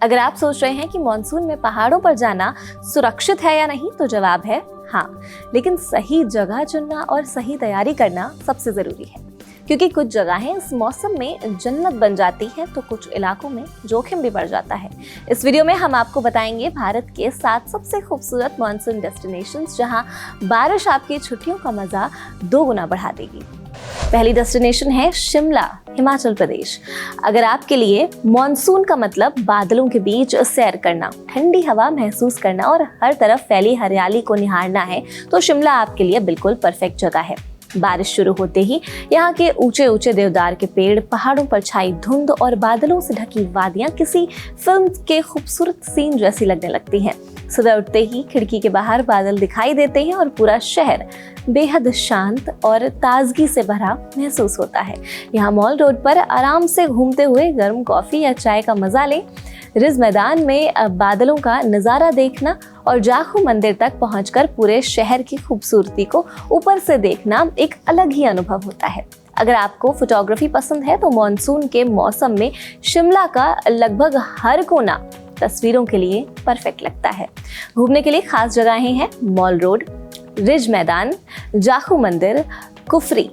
अगर आप सोच रहे हैं कि मॉनसून में पहाड़ों पर जाना सुरक्षित है या नहीं, तो जवाब है हाँ, लेकिन सही जगह चुनना और सही तैयारी करना सबसे जरूरी है, क्योंकि कुछ जगहें इस मौसम में जन्नत बन जाती हैं तो कुछ इलाकों में जोखिम भी बढ़ जाता है। इस वीडियो में हम आपको बताएंगे भारत के 7 सबसे खूबसूरत मॉनसून डेस्टिनेशंस, जहां बारिश आपकी छुट्टियों का मजा 2 गुना बढ़ा देगी। पहली डेस्टिनेशन है शिमला, हिमाचल प्रदेश। अगर आपके लिए मॉनसून का मतलब बादलों के बीच सैर करना, ठंडी हवा महसूस करना और हर तरफ फैली हरियाली को निहारना है, तो शिमला आपके लिए बिल्कुल परफेक्ट जगह है। बारिश शुरू होते ही यहाँ के ऊंचे ऊंचे देवदार के पेड़, पहाड़ों पर छाई धुंध और बादलों से ढकी वादियां किसी फिल्म के खूबसूरत सीन जैसी लगने लगती हैं। सुबह उठते ही खिड़की के बाहर बादल दिखाई देते हैं और पूरा शहर बेहद शांत और ताजगी से भरा महसूस होता है। यहाँ मॉल रोड पर आराम से घूमते हुए गर्म कॉफी या चाय का मजा लें, रिज मैदान में बादलों का नज़ारा देखना और जाखू मंदिर तक पहुंचकर पूरे शहर की खूबसूरती को ऊपर से देखना एक अलग ही अनुभव होता है। अगर आपको फोटोग्राफी पसंद है तो मॉनसून के मौसम में शिमला का लगभग हर कोना तस्वीरों के लिए परफेक्ट लगता है। घूमने के लिए खास जगहें हैं मॉल रोड, रिज मैदान, जाखू मंदिर, कुफरी,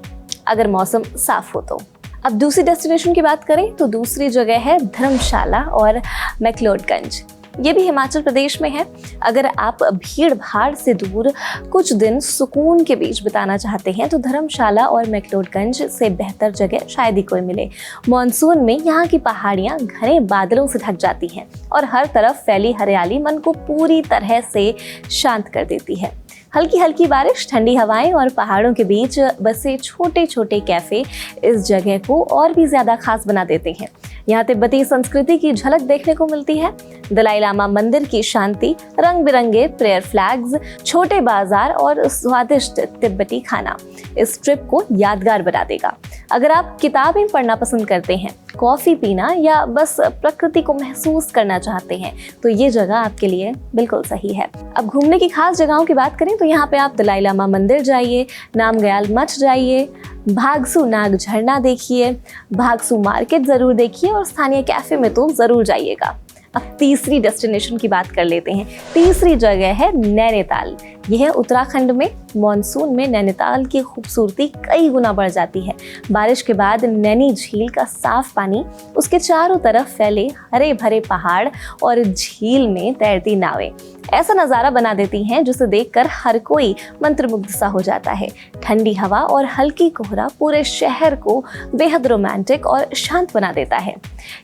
अगर मौसम साफ हो तो। अब दूसरी डेस्टिनेशन की बात करें तो दूसरी जगह है धर्मशाला और मैक्लोडगंज। ये भी हिमाचल प्रदेश में है। अगर आप भीड़ भाड़ से दूर कुछ दिन सुकून के बीच बिताना चाहते हैं तो धर्मशाला और मैक्लोडगंज से बेहतर जगह शायद ही कोई मिले। मॉनसून में यहाँ की पहाड़ियाँ घने बादलों से ढक जाती हैं और हर तरफ फैली हरियाली मन को पूरी तरह से शांत कर देती है। हल्की हल्की बारिश, ठंडी हवाएं और पहाड़ों के बीच बसे छोटे छोटे कैफे इस जगह को और भी ज्यादा खास बना देते हैं। यहाँ तिब्बती संस्कृति की झलक देखने को मिलती है। दलाई लामा मंदिर की शांति, रंग बिरंगे प्रेयर फ्लैग्स, छोटे बाजार और स्वादिष्ट तिब्बती खाना इस ट्रिप को यादगार बना देगा। अगर आप किताबें पढ़ना पसंद करते हैं, कॉफी पीना या बस प्रकृति को महसूस करना चाहते हैं, तो ये जगह आपके लिए बिल्कुल सही है। अब घूमने की खास जगहों की बात करें तो यहाँ पे आप दलाई लामा मंदिर जाइए, नामग्याल मठ जाइए, भागसू नाग झरना देखिए, भागसू मार्केट जरूर देखिए और स्थानीय कैफे में तो जरूर जाइएगा। अब तीसरी डेस्टिनेशन की बात कर लेते हैं। तीसरी जगह है नैनीताल। यह है उत्तराखंड में। मॉनसून में नैनीताल की खूबसूरती कई गुना बढ़ जाती है। बारिश के बाद नैनी झील का साफ पानी, उसके चारों तरफ फैले हरे भरे पहाड़ और झील में तैरती नावें ऐसा नज़ारा बना देती हैं जिसे देखकर हर कोई मंत्रमुग्ध सा हो जाता है। ठंडी हवा और हल्की कोहरा पूरे शहर को बेहद रोमांटिक और शांत बना देता है।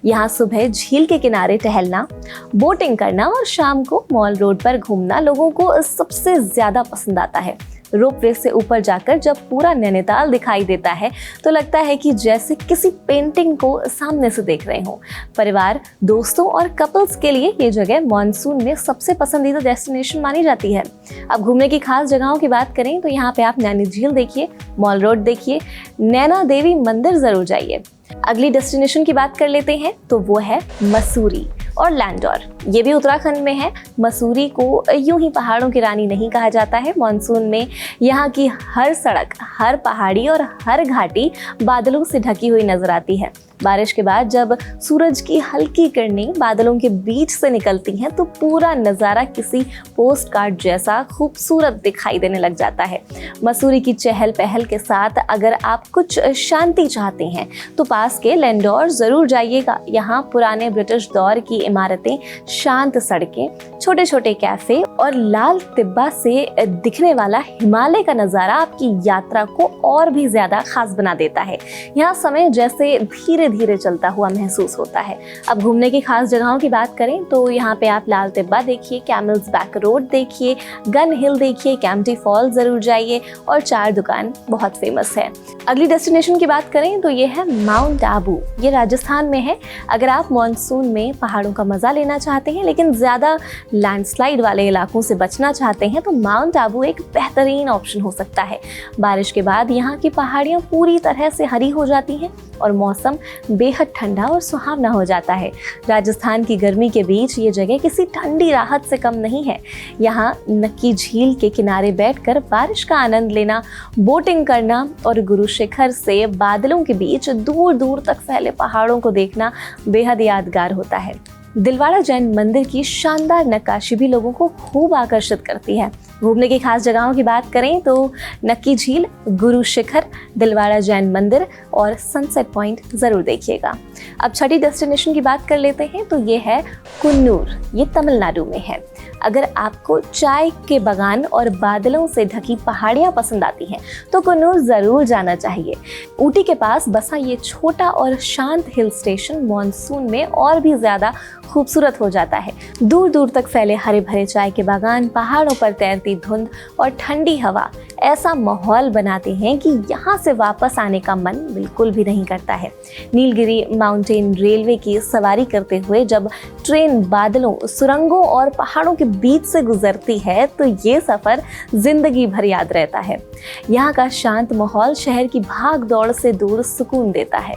यहाँ सुबह झील के किनारे टहलना, बोटिंग करना और शाम को मॉल रोड पर घूमना लोगों को सबसे ज्यादा पसंद आता है। रोपवे से ऊपर जाकर जब पूरा नैनीताल दिखाई देता है तो लगता है कि जैसे किसी पेंटिंग को सामने से देख रहे हो। परिवार, दोस्तों और कपल्स के लिए ये जगह मॉनसून में सबसे पसंदीदा डेस्टिनेशन मानी जाती है। अब घूमने की खास जगहों की बात करें तो यहाँ पे आप नैनी झील देखिए, मॉल रोड देखिए, नैना देवी मंदिर जरूर जाइए। अगली डेस्टिनेशन की बात कर लेते हैं तो वो है मसूरी और लैंडौर। ये भी उत्तराखंड में है। मसूरी को यूं ही पहाड़ों की रानी नहीं कहा जाता है। मॉनसून में यहाँ की हर सड़क, हर पहाड़ी और हर घाटी बादलों से ढकी हुई नजर आती है। बारिश के बाद जब सूरज की हल्की किरणें बादलों के बीच से निकलती हैं तो पूरा नज़ारा किसी पोस्ट कार्ड जैसा खूबसूरत दिखाई देने लग जाता है। मसूरी की चहल पहल के साथ अगर आप कुछ शांति चाहते हैं तो पास के लैंडौर ज़रूर जाइएगा। यहाँ पुराने ब्रिटिश दौर की इमारतें, शांत सड़कें, छोटे छोटे कैफ़े और लाल तिब्बा से दिखने वाला हिमालय का नज़ारा आपकी यात्रा को और भी ज़्यादा खास बना देता है। यहाँ समय जैसे धीरे धीरे चलता हुआ महसूस होता है। अब घूमने की खास जगहों की बात करें तो यहाँ पे आप लाल तिब्बा देखिए, कैमल्स बैक रोड देखिए, गन हिल देखिए, कैम्पटी फॉल जरूर जाइए और चार दुकान बहुत फेमस है। अगली डेस्टिनेशन की बात करें तो ये है माउंट आबू। ये राजस्थान में है। अगर आप मॉनसून में पहाड़ों का मजा लेना चाहते हैं लेकिन ज्यादा लैंडस्लाइड वाले इलाकों से बचना चाहते हैं तो माउंट आबू एक बेहतरीन ऑप्शन हो सकता है। बारिश के बाद यहाँ की पहाड़ियाँ पूरी तरह से हरी हो जाती हैं और मौसम बेहद ठंडा और सुहावना हो जाता है। राजस्थान की गर्मी के बीच ये जगह किसी ठंडी राहत से कम नहीं है। यहाँ नक्की झील के किनारे बैठकर बारिश का आनंद लेना, बोटिंग करना और गुरु शिखर से बादलों के बीच दूर दूर तक फैले पहाड़ों को देखना बेहद यादगार होता है। दिलवाड़ा जैन मंदिर की शानदार नक्काशी भी लोगों को खूब आकर्षित करती है। घूमने की खास जगहों की बात करें तो नक्की झील, गुरु शिखर, दिलवाड़ा जैन मंदिर और सनसेट पॉइंट जरूर देखिएगा। अब छठी डेस्टिनेशन की बात कर लेते हैं तो ये है कुन्नूर। ये तमिलनाडु में है। अगर आपको चाय के बागान और बादलों से ढकी पहाड़ियां पसंद आती हैं तो कुन्नूर जरूर जाना चाहिए। ऊटी के पास बसा ये छोटा और शांत हिल स्टेशन मॉनसून में और भी ज्यादा खूबसूरत हो जाता है। दूर दूर तक फैले हरे भरे चाय के बागान, पहाड़ों पर तैरती धुंध और ठंडी हवा ऐसा माहौल बनाते हैं कि यहाँ से वापस आने का मन बिल्कुल भी नहीं करता है। नीलगिरी माउंटेन रेलवे की सवारी करते हुए जब ट्रेन बादलों, सुरंगों और पहाड़ों के बीच से गुजरती है तो ये सफर जिंदगी भर याद रहता है। यहाँ का शांत माहौल शहर की भाग दौड़ से दूर सुकून देता है।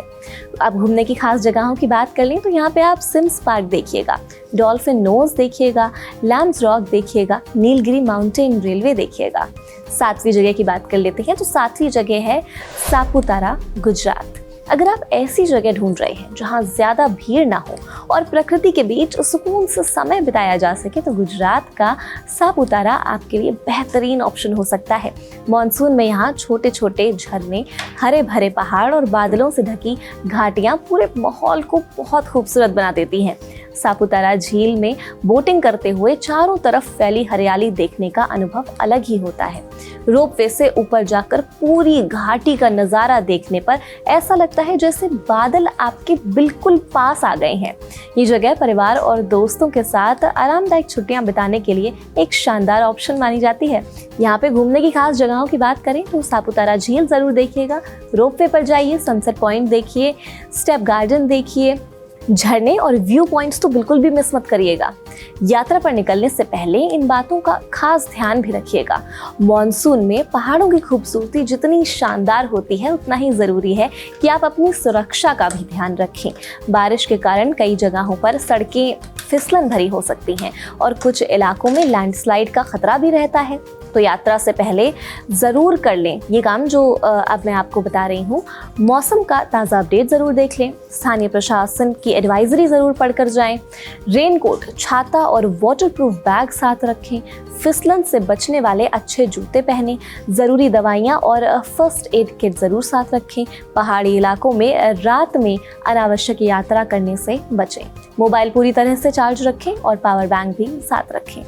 अब घूमने की खास जगहों की बात कर लें तो यहाँ पे आप सिम्स पार्क देखिएगा, डॉल्फिन नोज देखिएगा, लैम्स रॉक देखिएगा, नीलगिरी माउंटेन रेलवे देखिएगा। सातवीं जगह की बात कर लेते हैं तो सातवीं जगह है सापुतारा, गुजरात। अगर आप ऐसी जगह ढूंढ रहे हैं जहां ज्यादा भीड़ ना हो और प्रकृति के बीच सुकून से समय बिताया जा सके तो गुजरात का सापुतारा आपके लिए बेहतरीन ऑप्शन हो सकता है। मॉनसून में यहाँ छोटे छोटे झरने, हरे भरे पहाड़ और बादलों से ढकी घाटियां पूरे माहौल को बहुत खूबसूरत बना देती हैं। सापुतारा झील में बोटिंग करते हुए चारों तरफ फैली हरियाली देखने का अनुभव अलग ही होता है। रोपवे से ऊपर जाकर पूरी घाटी का नजारा देखने पर ऐसा लगता है जैसे बादल आपके बिल्कुल पास आ गए हैं। ये जगह परिवार और दोस्तों के साथ आरामदायक छुट्टियां बिताने के लिए एक शानदार ऑप्शन मानी जाती है। यहाँ पे घूमने की खास जगहों की बात करें तो सापुतारा झील जरूर देखिएगा, रोपवे पर जाइए, सनसेट पॉइंट देखिए, स्टेप गार्डन देखिए, झरने और व्यू पॉइंट्स तो बिल्कुल भी मिस मत करिएगा। यात्रा पर निकलने से पहले इन बातों का खास ध्यान भी रखिएगा। मॉनसून में पहाड़ों की खूबसूरती जितनी शानदार होती है उतना ही जरूरी है कि आप अपनी सुरक्षा का भी ध्यान रखें। बारिश के कारण कई जगहों पर सड़कें फिसलन भरी हो सकती हैं और कुछ इलाकों में लैंडस्लाइड का खतरा भी रहता है। तो यात्रा से पहले ज़रूर कर लें ये काम जो अब मैं आपको बता रही हूँ। मौसम का ताज़ा अपडेट ज़रूर देख लें, स्थानीय प्रशासन की एडवाइजरी ज़रूर पढ़कर जाएं, रेनकोट, छाता और वाटरप्रूफ बैग साथ रखें, फिसलन से बचने वाले अच्छे जूते पहनें, ज़रूरी दवाइयाँ और फर्स्ट एड किट ज़रूर साथ रखें। पहाड़ी इलाकों में रात में अनावश्यक यात्रा करने से बचें। मोबाइल पूरी तरह से चार्ज रखें और पावर बैंक भी साथ रखें।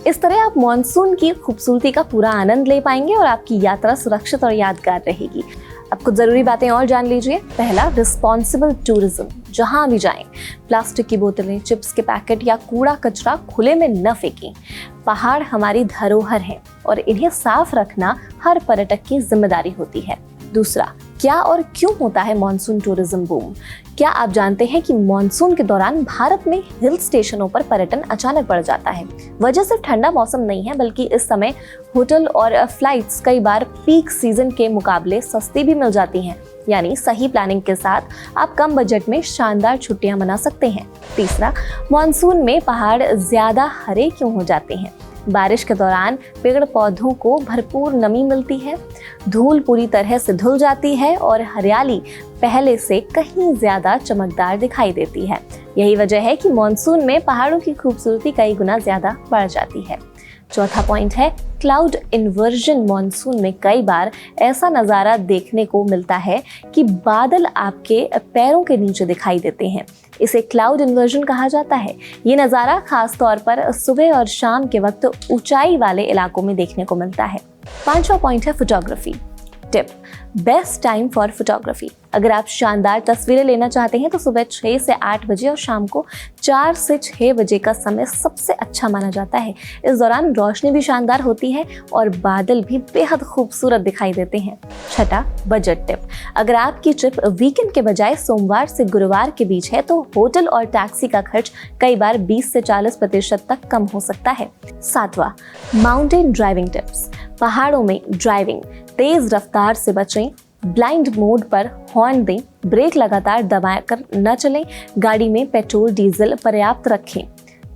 इस तरह आप मॉनसून की खूबसूरती का पूरा आनंद ले पाएंगे और आपकी यात्रा सुरक्षित और यादगार रहेगी। अब कुछ ज़रूरी बातें और जान लीजिए। पहला, रिस्पॉन्सिबल टूरिज्म। जहाँ भी जाएं, प्लास्टिक की बोतलें, चिप्स के पैकेट या कूड़ा कचरा खुले में न फेंकें। पहाड़ हमारी धरोहर हैं और इन्हें साफ रखना हर पर्यटक की जिम्मेदारी होती है। दूसरा, क्या और क्यों होता है मॉनसून टूरिज्म बूम? क्या आप जानते हैं कि मॉनसून के दौरान भारत में हिल स्टेशनों पर पर्यटन अचानक बढ़ जाता है? वजह सिर्फ ठंडा मौसम नहीं है, बल्कि इस समय होटल और फ्लाइट्स कई बार पीक सीजन के मुकाबले सस्ती भी मिल जाती हैं। यानी सही प्लानिंग के साथ आप कम बजट में शानदार छुट्टियां मना सकते हैं। तीसरा, मॉनसून में पहाड़ ज्यादा हरे क्यों हो जाते हैं? बारिश के दौरान पेड़ पौधों को भरपूर नमी मिलती है, धूल पूरी तरह से धुल जाती है और हरियाली पहले से कहीं ज्यादा चमकदार दिखाई देती है। यही वजह है कि मॉनसून में पहाड़ों की खूबसूरती कई गुना ज्यादा बढ़ जाती है। चौथा पॉइंट है क्लाउड इन्वर्जन। मॉनसून में कई बार ऐसा नज़ारा देखने को मिलता है कि बादल आपके पैरों के नीचे दिखाई देते हैं। इसे क्लाउड इन्वर्जन कहा जाता है। ये नज़ारा खास तौर पर सुबह और शाम के वक्त ऊंचाई वाले इलाकों में देखने को मिलता है। पांचवा पॉइंट है photography tip. Best time for photography. अगर आप शानदार तस्वीरें लेना चाहते हैं तो सुबह 6 से 8 बजे और शाम को 4 से 6 बजे का समय सबसे अच्छा माना जाता है। इस दौरान रोशनी भी शानदार होती है और बादल भी बेहद खूबसूरत दिखाई देते हैं। छठा, बजट टिप। अगर आपकी ट्रिप वीकेंड के बजाय सोमवार से गुरुवार के बीच है तो होटल और टैक्सी का खर्च कई बार 20 से 40% तक कम हो सकता है। सातवां, माउंटेन ड्राइविंग टिप्स। पहाड़ों में ड्राइविंग, तेज रफ्तार से बचें, ब्लाइंड मोड पर हॉर्न दें, ब्रेक लगातार दबाकर न चलें, गाड़ी में पेट्रोल डीजल पर्याप्त रखें।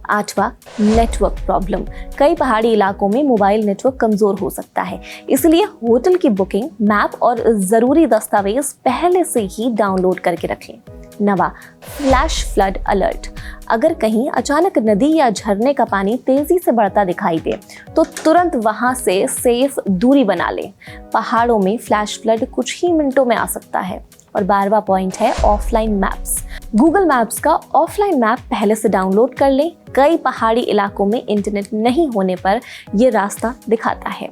आठवां, नेटवर्क प्रॉब्लम। कई पहाड़ी इलाकों में मोबाइल नेटवर्क कमजोर हो सकता है, इसलिए होटल की बुकिंग, मैप और जरूरी दस्तावेज पहले से ही डाउनलोड करके रखें। 9वां, फ्लैश फ्लड अलर्ट। अगर कहीं अचानक नदी या झरने का पानी तेजी से बढ़ता दिखाई दे तो तुरंत वहां से सेफ दूरी बना लें। पहाड़ों में फ्लैश फ्लड कुछ ही मिनटों में आ सकता है। और 12वां पॉइंट है ऑफलाइन मैप्स। गूगल मैप्स का ऑफलाइन मैप पहले से डाउनलोड कर लें। कई पहाड़ी इलाकों में इंटरनेट नहीं होने पर यह रास्ता दिखाता है।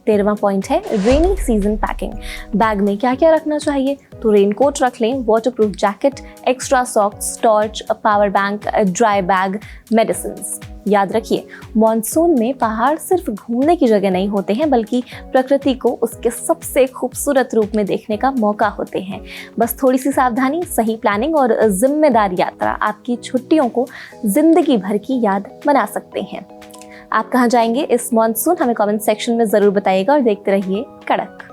13वां पॉइंट है रेनी सीजन पैकिंग। बैग में क्या क्या रखना चाहिए? तो रेनकोट रख लें, waterproof jacket, extra socks, torch, power bank, dry bag, medicines. याद रखिए, मॉनसून में पहाड़ सिर्फ घूमने की जगह नहीं होते हैं, बल्कि प्रकृति को उसके सबसे खूबसूरत रूप में देखने का मौका होते हैं। बस थोड़ी सी सावधानी, सही प्लानिंग और जिम्मेदार यात्रा आपकी छुट्टियों को जिंदगी भर की याद बना सकते हैं। आप कहाँ जाएंगे इस मॉनसून? हमें कमेंट सेक्शन में जरूर बताइएगा और देखते रहिए कड़क।